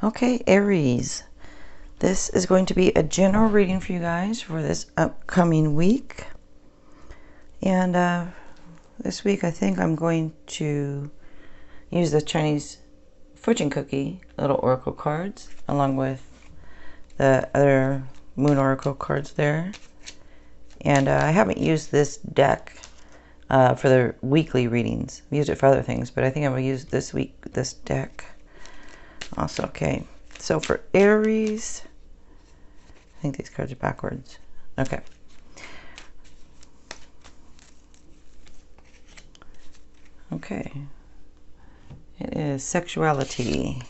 Okay, Aries. This is going to be a general reading for you guys for this upcoming week. And this week I think I'm going to use the Chinese fortune cookie little oracle cards along with the other moon oracle cards there. And I haven't used this deck for the weekly readings. I've used it for other things, but I think I'm going to use this deck also. Okay, so for Aries, I think these cards are backwards. Okay. Okay. It is sexuality.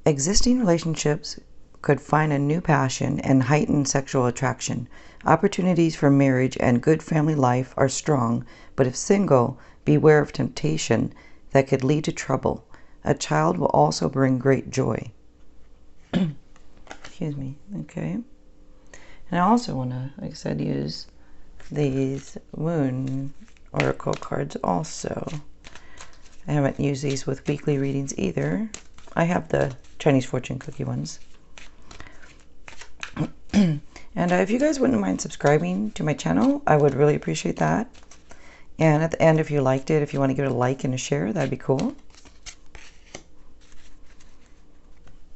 Existing relationships could find a new passion and heighten sexual attraction. Opportunities for marriage and good family life are strong, but if single, beware of temptation that could lead to trouble. A child will also bring great joy. Excuse me. Okay. And I also want to, like I said, use these moon oracle cards also. I haven't used these with weekly readings either. I have the Chinese fortune cookie ones. And if you guys wouldn't mind subscribing to my channel, I would really appreciate that. And at the end, if you liked it, if you want to give it a like and a share, that'd be cool.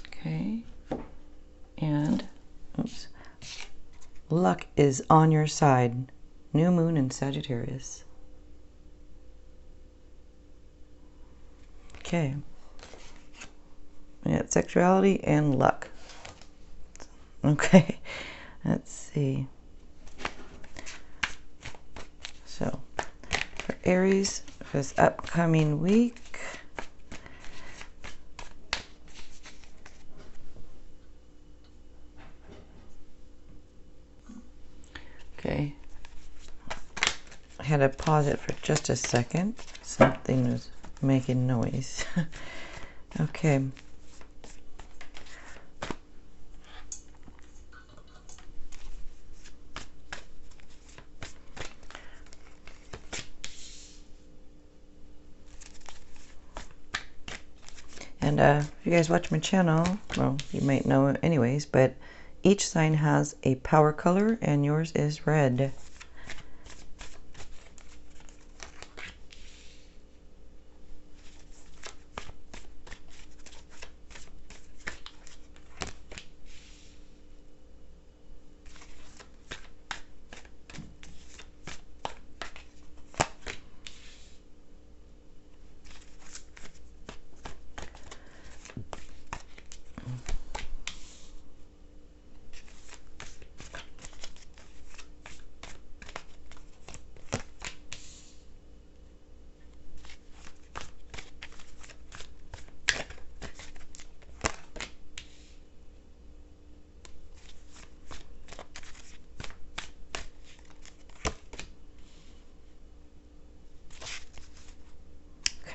Okay. And, oops. Luck is on your side. New moon in Sagittarius. Okay. We got sexuality and luck. Okay. Let's see. So, for Aries, for this upcoming week, okay, I had to pause it for just a second. Something was making noise. Okay. And if you guys watch my channel, well, you might know it anyways, but each sign has a power color and yours is red.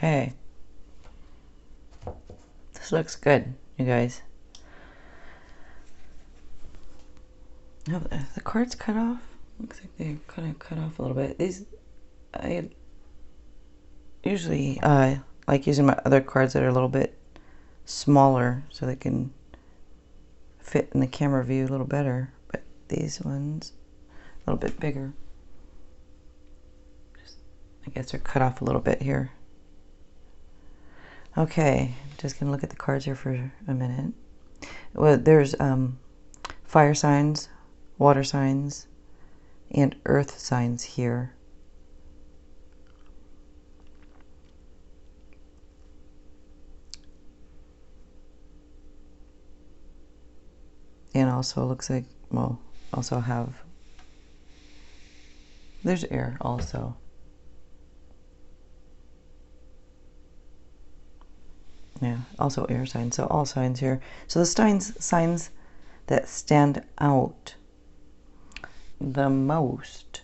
Okay. This looks good, you guys. No, the cards cut off. Looks like they're kind of cut off a little bit. These, I usually like using my other cards that are a little bit smaller so they can fit in the camera view a little better. But these ones, a little bit bigger. I guess they're cut off a little bit here. Okay, just gonna look at the cards here for a minute. Well, there's fire signs, water signs, and earth signs here. And also looks like, well, also have, there's air also. Yeah, also air signs, so all signs here. So the signs that stand out the most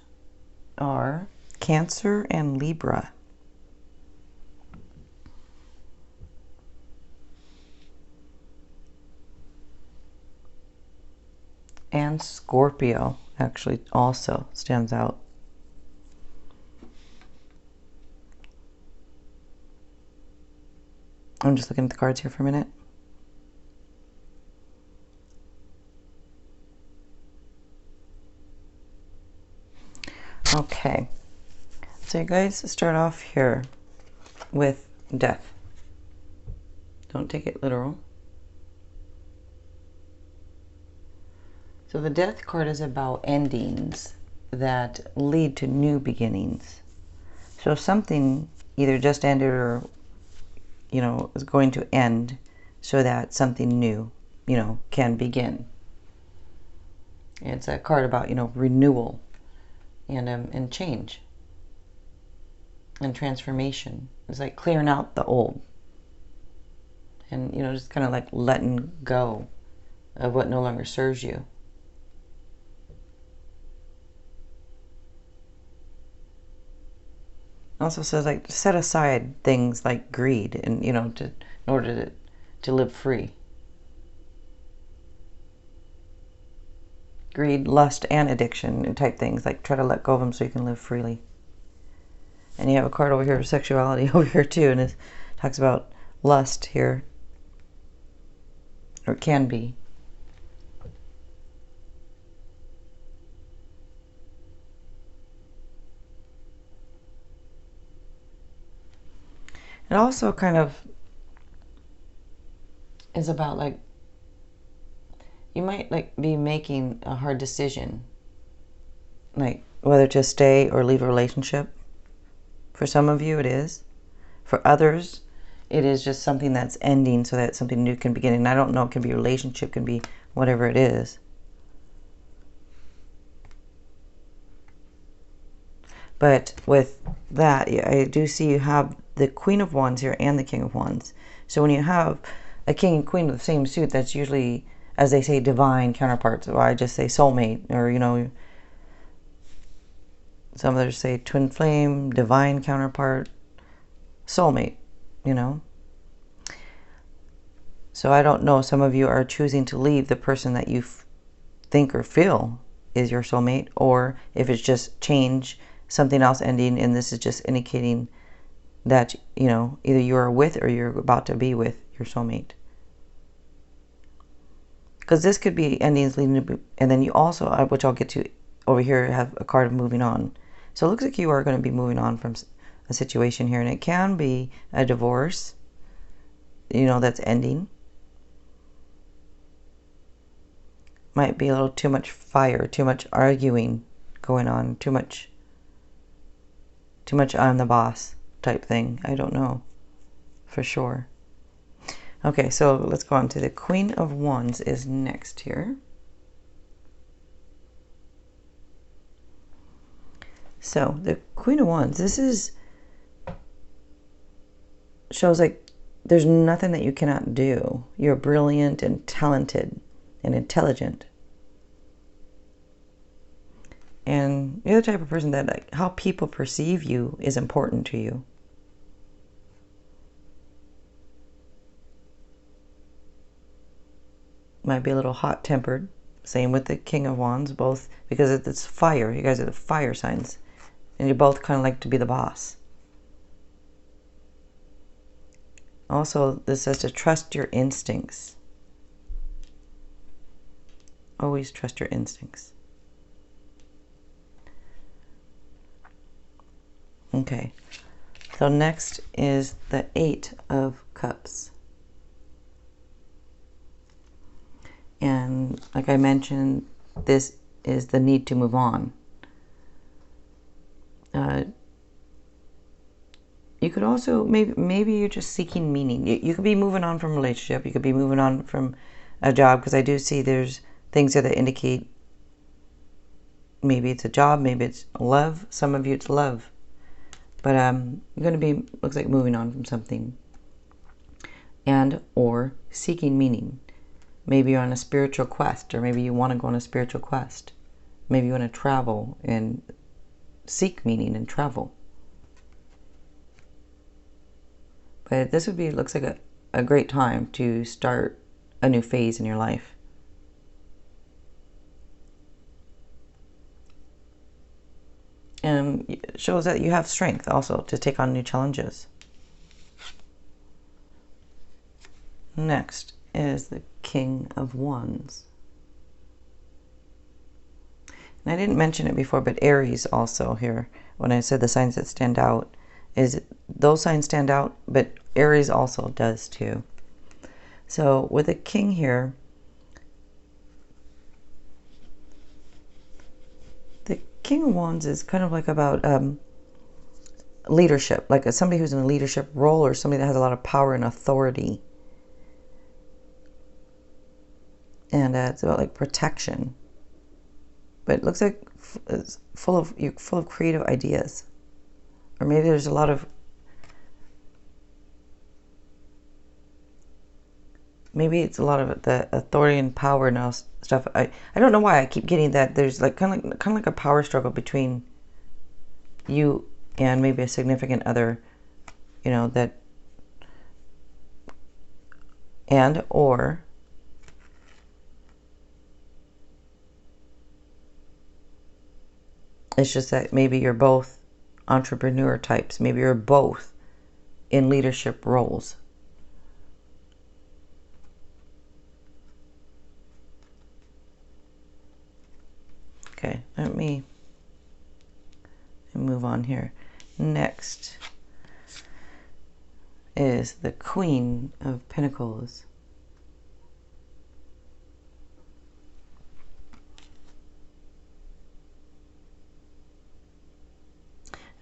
are Cancer and Libra. And Scorpio actually also stands out. I'm just looking at the cards here for a minute. Okay, so you guys start off here with death. Don't take it literal. So the death card is about endings that lead to new beginnings. So something either just ended or, you know, is going to end so that something new, you know, can begin. It's a card about, you know, renewal and change and transformation. It's like clearing out the old and, you know, just kind of like letting go of what no longer serves you. Also says like set aside things like greed and, you know, in order to live free. Greed, lust, and addiction type things, like try to let go of them so you can live freely. And you have a card over here of sexuality over here too, and it talks about lust here, or it can be. It also kind of is about like you might like be making a hard decision, like whether to stay or leave a relationship. For some of you it is. For others it is just something that's ending so that something new can begin. And I don't know, it can be a relationship, can be whatever it is. But with that, I do see you have the Queen of Wands here and the King of Wands. So when you have a King and Queen with the same suit, that's usually, as they say, divine counterparts. Or I just say soulmate, or, you know, some others say twin flame, divine counterpart, soulmate, you know. So I don't know, some of you are choosing to leave the person that you think or feel is your soulmate, or if it's just change, something else ending, and this is just indicating that, you know, either you're with or you're about to be with your soulmate. Because this could be endings leading to, and then you also, which I'll get to over here, have a card of moving on. So it looks like you are going to be moving on from a situation here, and it can be a divorce, you know, that's ending. Might be a little too much fire, too much arguing going on, too much I'm the boss type thing. I don't know for sure. Okay, so let's go on to the Queen of Wands is next here. So the Queen of Wands, this is shows like there's nothing that you cannot do. You're brilliant and talented and intelligent. And you're the type of person that, like, how people perceive you is important to you. Might be a little hot-tempered. Same with the King of Wands, both because it's fire. You guys are the fire signs. And you both kind of like to be the boss. Also, this says to trust your instincts. Always trust your instincts. Okay, so next is the Eight of Cups. And like I mentioned, this is the need to move on. You could also, maybe you're just seeking meaning. You could be moving on from a relationship. You could be moving on from a job, because I do see there's things here that indicate maybe it's a job, maybe it's love. Some of you it's love. But you're going to be, looks like, moving on from something. And or seeking meaning. Maybe you're on a spiritual quest, or maybe you want to go on a spiritual quest. Maybe you want to travel and seek meaning and travel. But this would be, looks like a great time to start a new phase in your life. And it shows that you have strength also to take on new challenges. Next is the King of Wands. And I didn't mention it before, but Aries also here, when I said the signs that stand out, is those signs stand out, but Aries also does too. So with the King here, the King of Wands is kind of like about leadership, like somebody who's in a leadership role or somebody that has a lot of power and authority. And it's about like protection. But it looks like it's you're full of creative ideas. Or maybe there's a lot of, maybe it's a lot of the authority and power and all stuff. I don't know why I keep getting that. There's like kind of like a power struggle between you and maybe a significant other, you know, that, and or it's just that maybe you're both entrepreneur types. Maybe you're both in leadership roles. Okay, let me move on here. Next is the Queen of Pentacles.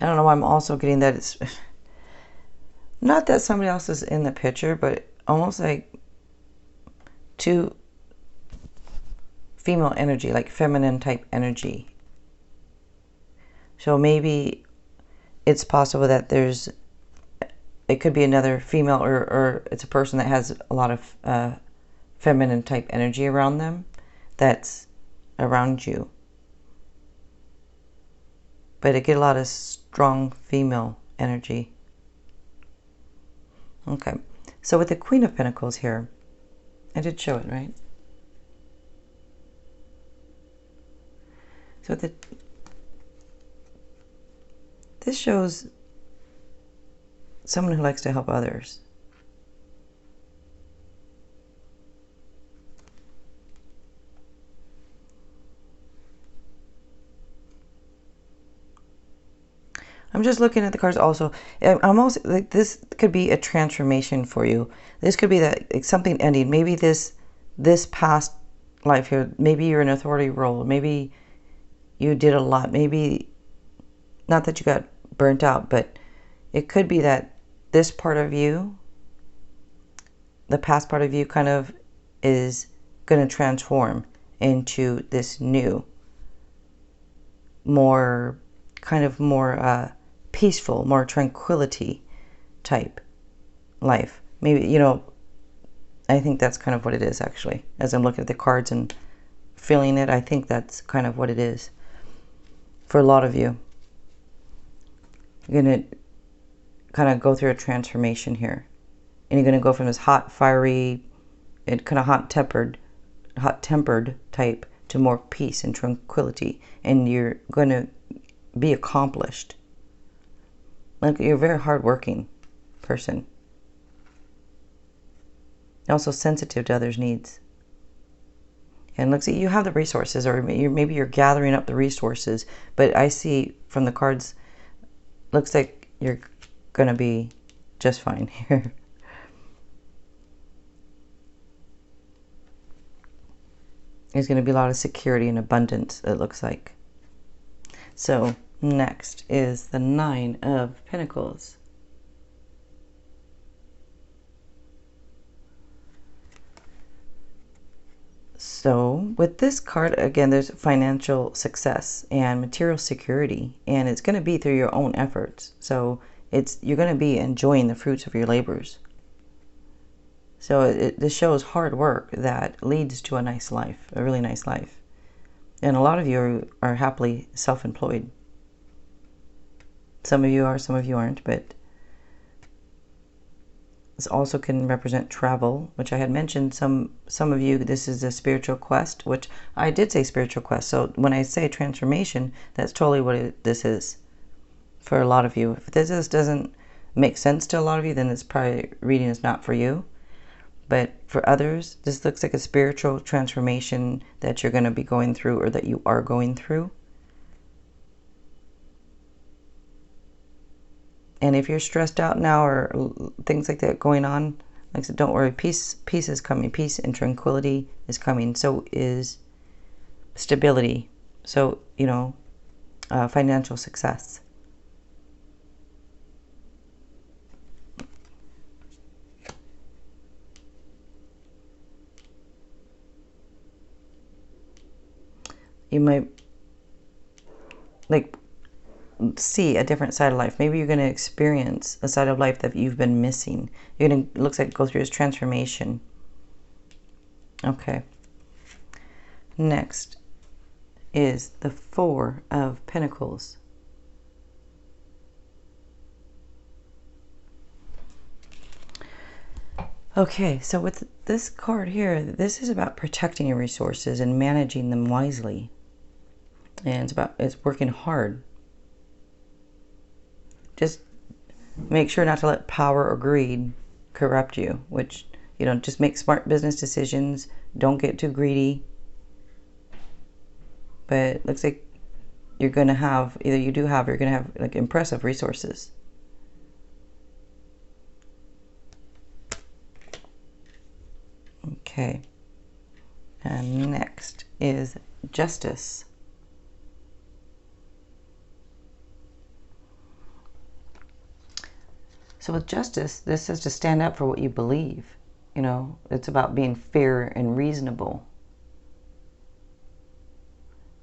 I don't know why I'm also getting that it's not that somebody else is in the picture, but almost like two female energy, like feminine type energy. So maybe it's possible that it could be another female or it's a person that has a lot of feminine type energy around them that's around you. But I get a lot of strong female energy. Okay, so with the Queen of Pentacles here, I did show it, right? So this shows someone who likes to help others. I'm just looking at the cards also. I'm also like, this could be a transformation for you. This could be that like, something ending. Maybe this past life here, maybe you're in an authority role. Maybe you did a lot. Maybe not that you got burnt out, but it could be that this part of you, the past part of you, kind of is going to transform into this new, more peaceful, more tranquility type life. Maybe, you know, I think that's kind of what it is actually. As I'm looking at the cards and feeling it, I think that's kind of what it is for a lot of you. You're going to kind of go through a transformation here. And you're going to go from this hot, fiery, and kind of hot-tempered type to more peace and tranquility. And you're going to be accomplished. Like, you're a very hardworking person. Also sensitive to others' needs. And looks like you have the resources, or maybe you're gathering up the resources. But I see from the cards, looks like you're going to be just fine here. There's going to be a lot of security and abundance, it looks like. So next is the Nine of Pentacles. So with this card, again, there's financial success and material security, and it's going to be through your own efforts. So you're going to be enjoying the fruits of your labors. So this shows hard work that leads to a nice life, a really nice life. And a lot of you are happily self-employed. Some of you are, some of you aren't, but this also can represent travel, which I had mentioned. Some of you, this is a spiritual quest, which I did say spiritual quest. So when I say transformation, that's totally what this is for a lot of you. If this doesn't make sense to a lot of you, then it's probably reading is not for you. But for others, this looks like a spiritual transformation that you're going to be going through, or that you are going through. And if you're stressed out now, or things like that going on, like I said, don't worry. Peace is coming. Peace and tranquility is coming. So is stability. So, you know, financial success. You might like see a different side of life. Maybe you're going to experience a side of life that you've been missing. You're going to, looks like, go through this transformation. Okay. Next is the Four of Pentacles. Okay, so with this card here, this is about protecting your resources and managing them wisely. And it's working hard. Just make sure not to let power or greed corrupt you, which, you know, just make smart business decisions. Don't get too greedy. But it looks like you're going to have, either you do have, or you're going to have like impressive resources. Okay. And next is Justice. So with Justice, this says to stand up for what you believe. You know, it's about being fair and reasonable.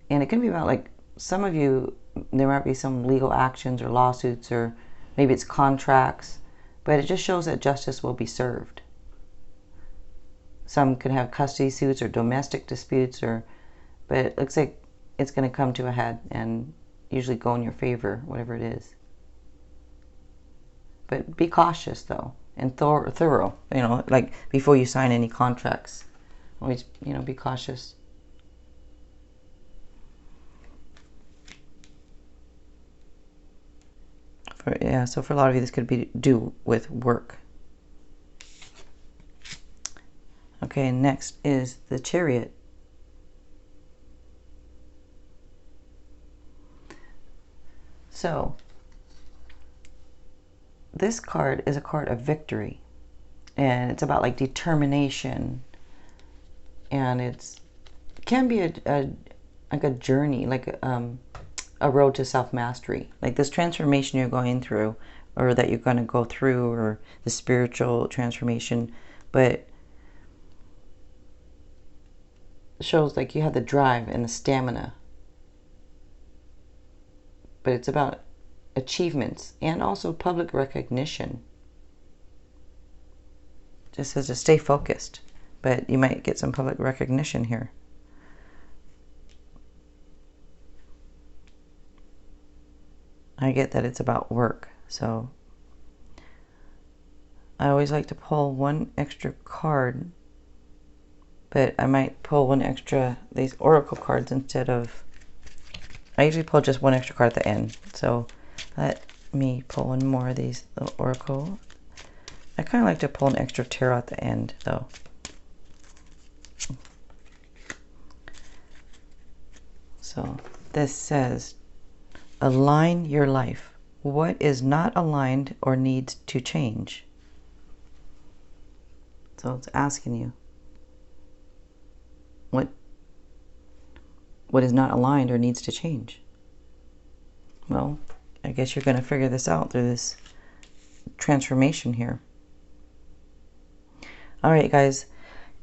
And it can be about, like, some of you, there might be some legal actions or lawsuits, or maybe it's contracts, but it just shows that justice will be served. Some can have custody suits or domestic disputes, but it looks like it's going to come to a head and usually go in your favor, whatever it is. But be cautious, though, and thorough, you know, like before you sign any contracts. Always, you know, be cautious. So for a lot of you, this could be do with work. Okay, next is the Chariot. So this card is a card of victory, and it's about like determination, and it can be like a journey, like a road to self-mastery, like this transformation you're going through, or that you're going to go through, or the spiritual transformation, but shows like you have the drive and the stamina. But it's about achievements and also public recognition. Just says to stay focused, but you might get some public recognition here. I get that it's about work, so I always like to pull one extra card, but I might pull one extra, these oracle cards, instead of, I usually pull just one extra card at the end. So let me pull one more of these little oracle. I kind of like to pull an extra tarot at the end, though. So this says, align your life. What is not aligned or needs to change? So it's asking you, what is not aligned or needs to change? Well, I guess you're going to figure this out through this transformation here. All right, guys.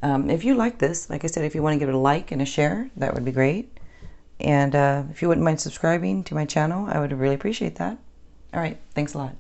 If you like this, like I said, if you want to give it a like and a share, that would be great. And if you wouldn't mind subscribing to my channel, I would really appreciate that. All right. Thanks a lot.